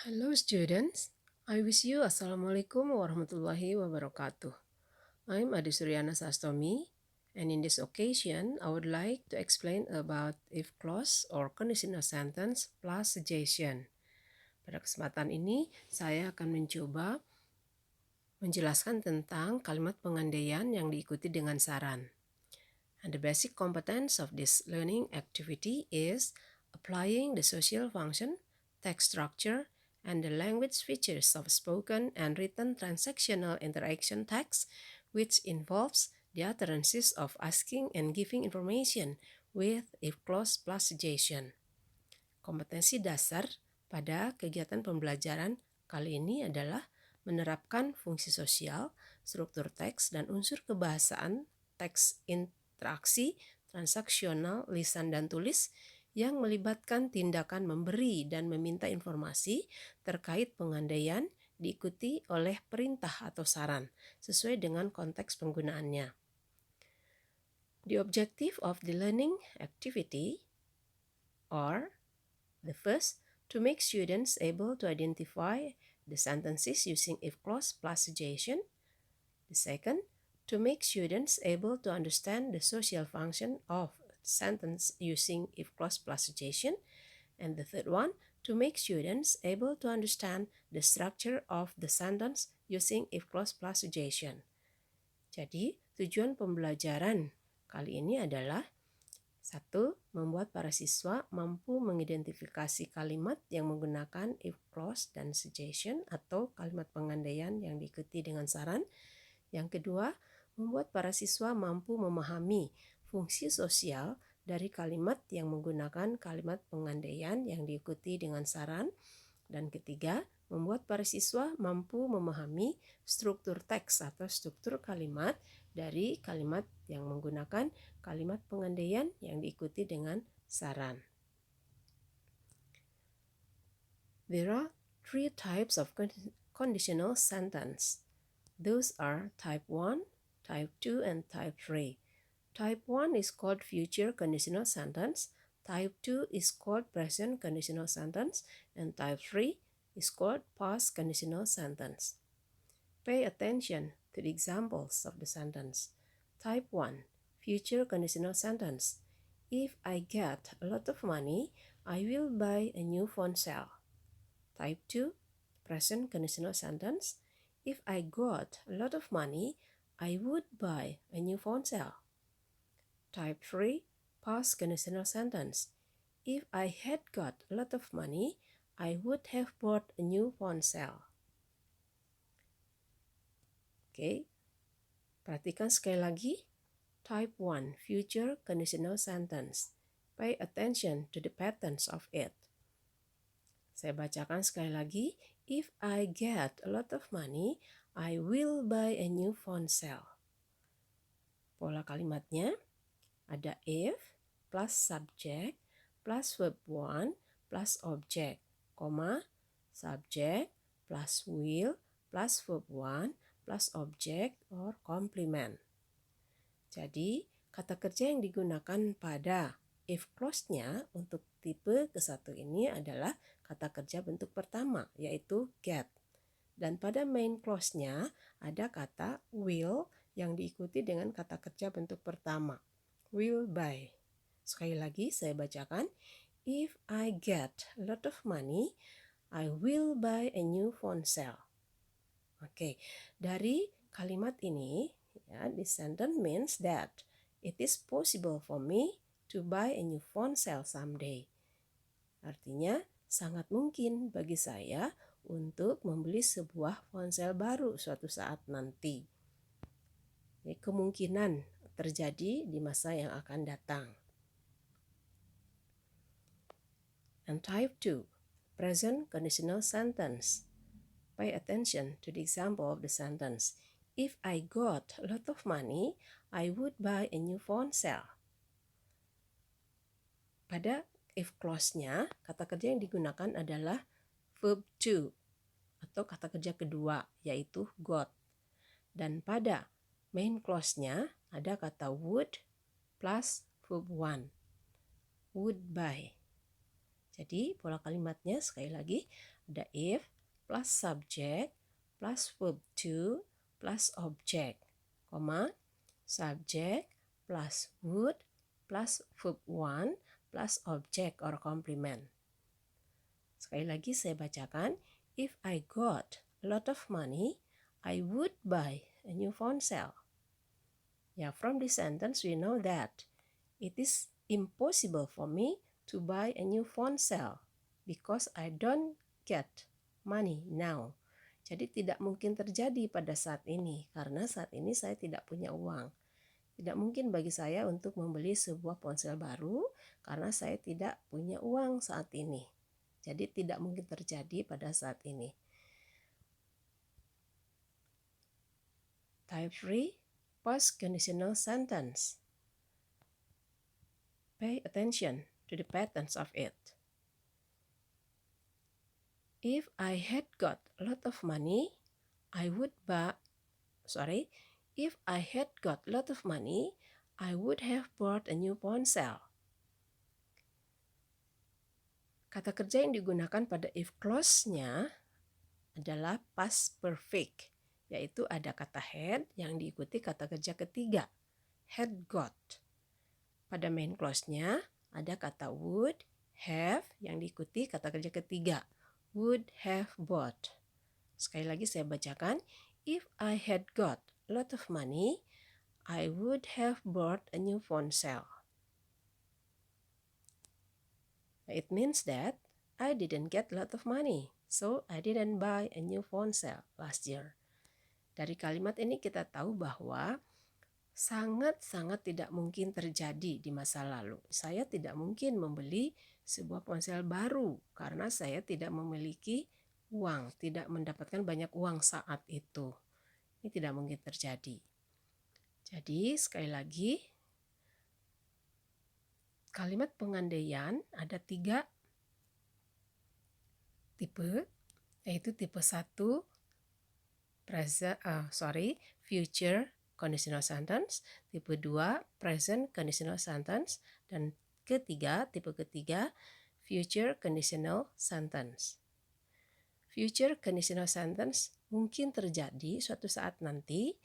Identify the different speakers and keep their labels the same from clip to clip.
Speaker 1: Hello students, I wish you Assalamualaikum warahmatullahi wabarakatuh. I'm Adi Suryana Sastomi, and in this occasion I would like to explain about if clause or conditional sentence plus suggestion. Pada kesempatan ini saya akan mencoba menjelaskan tentang kalimat pengandaian yang diikuti dengan saran. And the basic competence of this learning activity is applying the social function, text structure, and the language features of spoken and written transactional interaction text, which involves the utterances of asking and giving information with if clause plus suggestion. Kompetensi dasar pada kegiatan pembelajaran kali ini adalah menerapkan fungsi sosial, struktur teks, dan unsur kebahasaan teks interaksi, transaksional, lisan dan tulis yang melibatkan tindakan memberi dan meminta informasi terkait pengandaian diikuti oleh perintah atau saran sesuai dengan konteks penggunaannya. The objective of the learning activity are the first, to make students able to identify the sentences using if clause plus suggestion. The second, to make students able to understand the social function of sentence using if clause plus suggestion. And the third one, to make students able to understand the structure of the sentence using if clause plus suggestion. Jadi, tujuan pembelajaran kali ini adalah 1. Membuat para siswa mampu mengidentifikasi kalimat yang menggunakan if clause dan suggestion atau kalimat pengandaian yang diikuti dengan saran. Yang kedua, membuat para siswa mampu memahami fungsi sosial dari kalimat yang menggunakan kalimat pengandaian yang diikuti dengan saran. Dan ketiga, membuat para siswa mampu memahami struktur teks atau struktur kalimat dari kalimat yang menggunakan kalimat pengandaian yang diikuti dengan saran. There are three types of conditional sentence. Those are type 1, type 2, and type 3. Type 1 is called future conditional sentence, type 2 is called present conditional sentence, and type 3 is called past conditional sentence. Pay attention to the examples of the sentence. Type 1, future conditional sentence. If I get a lot of money, I will buy a new phone cell. Type 2, present conditional sentence. If I got a lot of money, I would buy a new phone cell. Type 3, past conditional sentence. If I had got a lot of money, I would have bought a new phone cell. Oke, perhatikan sekali lagi. Type 1, future conditional sentence. Pay attention to the patterns of it. Saya bacakan sekali lagi. If I get a lot of money, I will buy a new phone cell. Pola kalimatnya ada if plus subject plus verb 1 plus object, koma, subject plus will plus verb 1 plus object or complement. Jadi, kata kerja yang digunakan pada if clause-nya untuk tipe ke-1 ini adalah kata kerja bentuk pertama, yaitu get. Dan pada main clause-nya ada kata will yang diikuti dengan kata kerja bentuk pertama, will buy. Sekali lagi saya bacakan. If I get a lot of money, I will buy a new phone cell. Oke, dari kalimat ini, ya, this sentence means that it is possible for me to buy a new phone cell someday. Artinya, sangat mungkin bagi saya untuk membeli sebuah ponsel baru suatu saat nanti. Ini kemungkinan terjadi di masa yang akan datang. And type 2, present conditional sentence. Pay attention to the example of the sentence. If I got a lot of money, I would buy a new phone cell. Pada if clause-nya, kata kerja yang digunakan adalah verb to atau kata kerja kedua, yaitu got. Dan pada main clause-nya ada kata would plus verb 1, would buy. Jadi pola kalimatnya sekali lagi ada if plus subject plus verb to plus object, subject plus would plus verb one plus object or complement. Sekali lagi saya bacakan, if I got a lot of money, I would buy a new phone cell. Yeah, from this sentence we know that it is impossible for me to buy a new phone cell because I don't get money now. Jadi tidak mungkin terjadi pada saat ini karena saat ini saya tidak punya uang. Tidak mungkin bagi saya untuk membeli sebuah ponsel baru karena saya tidak punya uang saat ini. Jadi tidak mungkin terjadi pada saat ini. Type 3, post conditional sentence. Pay attention to the patterns of it. If I had got a lot of money, if I had got a lot of money, I would have bought a new phone cell. Kata kerja yang digunakan pada if clause-nya adalah past perfect, yaitu ada kata had yang diikuti kata kerja ketiga, had got. Pada main clause-nya ada kata would, have yang diikuti kata kerja ketiga, would have bought. Sekali lagi saya bacakan, if I had got a lot of money, I would have bought a new phone cell. It means that I didn't get a lot of money, so I didn't buy a new phone cell last year. Dari kalimat ini kita tahu bahwa sangat-sangat tidak mungkin terjadi di masa lalu. Saya tidak mungkin membeli sebuah ponsel baru karena saya tidak memiliki uang, tidak mendapatkan banyak uang saat itu. Ini tidak mungkin terjadi. Jadi sekali lagi, kalimat pengandaian ada 3 tipe, yaitu tipe 1, future conditional sentence, tipe 2, present conditional sentence, dan tipe ketiga, future conditional sentence. Future conditional sentence mungkin terjadi suatu saat nanti.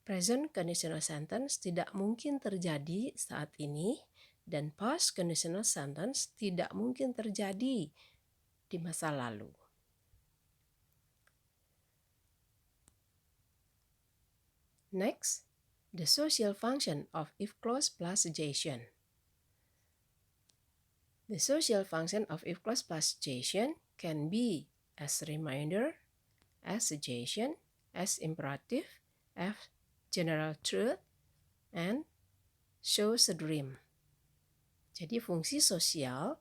Speaker 1: Present conditional sentence tidak mungkin terjadi saat ini. Dan past conditional sentence tidak mungkin terjadi di masa lalu. Next, the social function of if clause plus suggestion. The social function of if clause plus suggestion can be as reminder, as suggestion, as imperative, as general truth, and shows a dream. Jadi fungsi sosial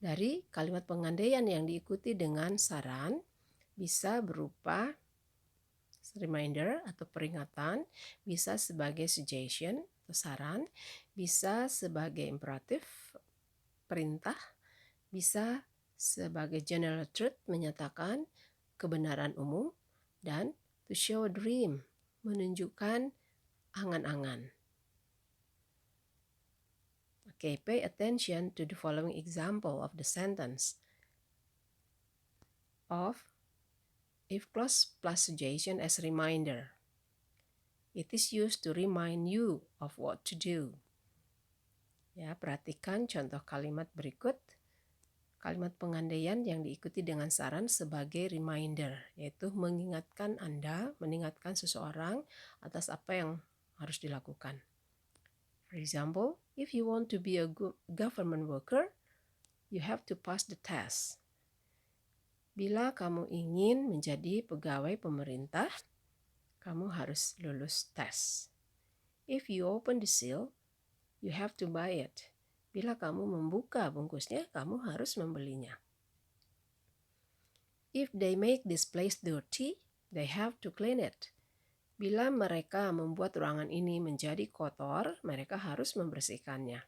Speaker 1: dari kalimat pengandaian yang diikuti dengan saran bisa berupa reminder atau peringatan, bisa sebagai suggestion atau saran, bisa sebagai imperatif, perintah, bisa sebagai general truth, menyatakan kebenaran umum, dan to show a dream, menunjukkan angan-angan. Okay, pay attention to the following example of the sentence of if clause plus suggestion as reminder. It is used to remind you of what to do. Ya, perhatikan contoh kalimat berikut. Kalimat pengandaian yang diikuti dengan saran sebagai reminder, yaitu mengingatkan Anda, mengingatkan seseorang atas apa yang harus dilakukan. For example, if you want to be a government worker, you have to pass the test. Bila kamu ingin menjadi pegawai pemerintah, kamu harus lulus tes. If you open the seal, you have to buy it. Bila kamu membuka bungkusnya, kamu harus membelinya. If they make this place dirty, they have to clean it. Bila mereka membuat ruangan ini menjadi kotor, mereka harus membersihkannya.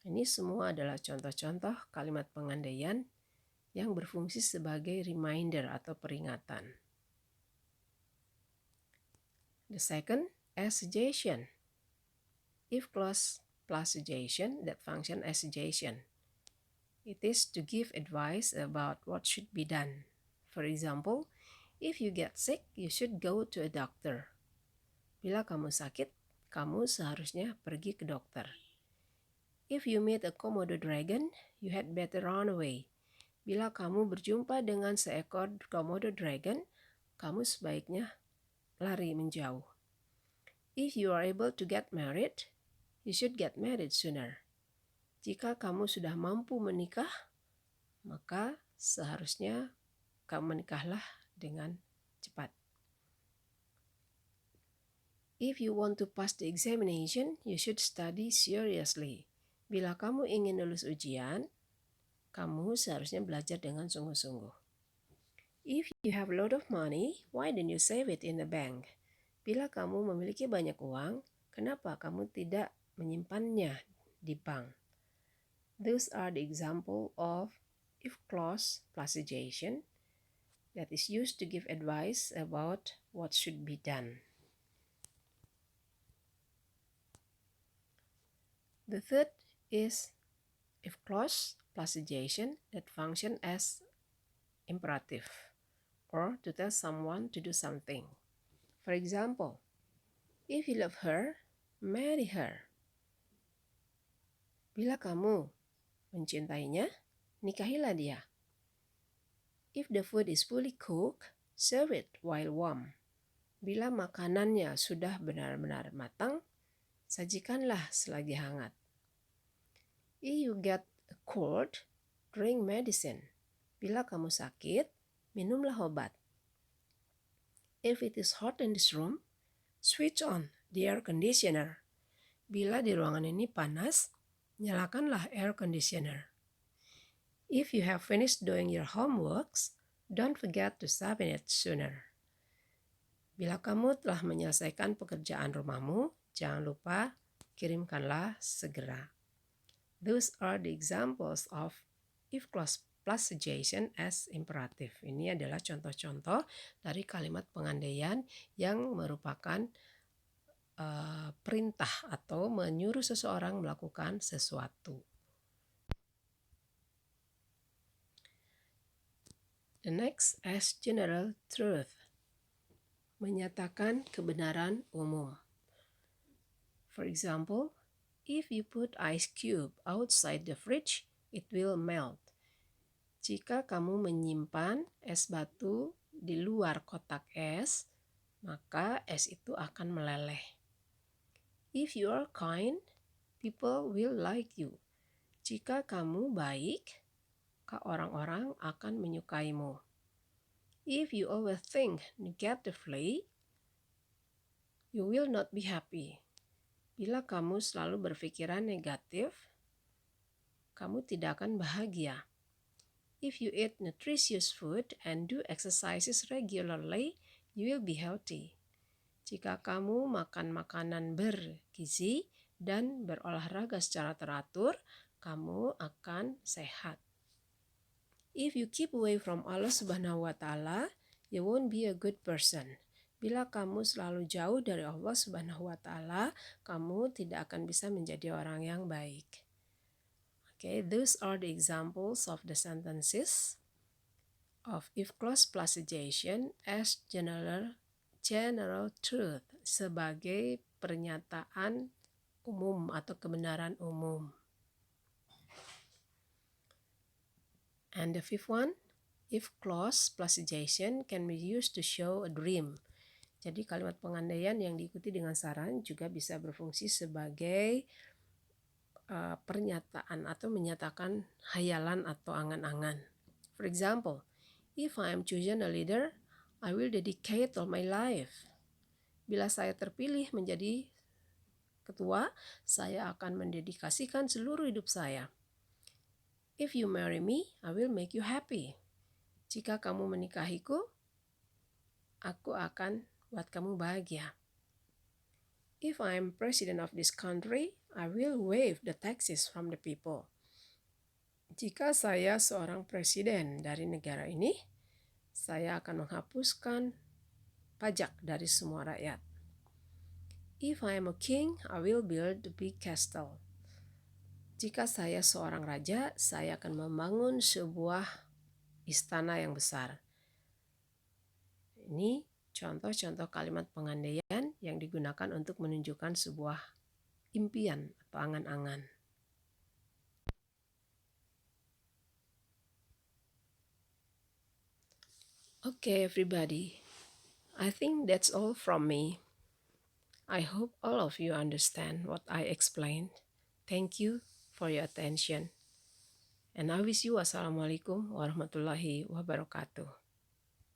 Speaker 1: Ini semua adalah contoh-contoh kalimat pengandaian yang berfungsi sebagai reminder atau peringatan. The second, as suggestion. If clause plus suggestion that function as suggestion. It is to give advice about what should be done. For example, if you get sick, you should go to a doctor. Bila kamu sakit, kamu seharusnya pergi ke dokter. If you meet a Komodo dragon, you had better run away. Bila kamu berjumpa dengan seekor Komodo dragon, kamu sebaiknya lari menjauh. If you are able to get married, you should get married sooner. Jika kamu sudah mampu menikah, maka seharusnya kamu menikahlah dengan cepat. If you want to pass the examination, you should study seriously. Bila kamu ingin lulus ujian, kamu seharusnya belajar dengan sungguh-sungguh. If you have a lot of money, why don't you save it in the bank? Bila kamu memiliki banyak uang, kenapa kamu tidak menyimpannya di bank? Those are the example of if clause plus suggestion that is used to give advice about what should be done. The third is if clause plus suggestion that function as imperative or to tell someone to do something. For example, if you love her, marry her. Bila kamu mencintainya, nikahilah dia. If the food is fully cooked, serve it while warm. Bila makanannya sudah benar-benar matang, sajikanlah selagi hangat. If you get a cold, drink medicine. Bila kamu sakit, minumlah obat. If it is hot in this room, switch on the air conditioner. Bila di ruangan ini panas, nyalakanlah air conditioner. If you have finished doing your homeworks, don't forget to submit it sooner. Bila kamu telah menyelesaikan pekerjaan rumahmu, jangan lupa kirimkanlah segera. Those are the examples of if clause plus suggestion as imperative. Ini adalah contoh-contoh dari kalimat pengandaian yang merupakan perintah atau menyuruh seseorang melakukan sesuatu. The next as general truth. Menyatakan kebenaran umum. For example, if you put ice cube outside the fridge, it will melt. Jika kamu menyimpan es batu di luar kotak es, maka es itu akan meleleh. If you are kind, people will like you. Jika kamu baik, orang-orang akan menyukaimu. If you overthink negatively, you will not be happy. Bila kamu selalu berpikiran negatif, kamu tidak akan bahagia. If you eat nutritious food and do exercises regularly, you will be healthy. Jika kamu makan makanan bergizi dan berolahraga secara teratur, kamu akan sehat. If you keep away from Allah Subhanahu wa Ta'ala, you won't be a good person. Bila kamu selalu jauh dari Allah Subhanahu wa Ta'ala, kamu tidak akan bisa menjadi orang yang baik. Okay, those are the examples of the sentences of if clause plus suggestion as general truth sebagai pernyataan umum atau kebenaran umum. And the fifth one, if clause plus suggestion can be used to show a dream. Jadi kalimat pengandaian yang diikuti dengan saran juga bisa berfungsi sebagai pernyataan atau menyatakan hayalan atau angan-angan. For example, if I am chosen a leader, I will dedicate all my life. Bila saya terpilih menjadi ketua, saya akan mendedikasikan seluruh hidup saya. If you marry me, I will make you happy. Jika kamu menikahiku, aku akan buat kamu bahagia. If I am president of this country, I will waive the taxes from the people. Jika saya seorang presiden dari negara ini, saya akan menghapuskan pajak dari semua rakyat. If I am a king, I will build a big castle. Jika saya seorang raja, saya akan membangun sebuah istana yang besar. Ini contoh-contoh kalimat pengandaian yang digunakan untuk menunjukkan sebuah impian atau angan-angan. Okay, everybody. I think that's all from me. I hope all of you understand what I explained. Thank you for your attention. And I wish you wassalamualaikum warahmatullahi wabarakatuh.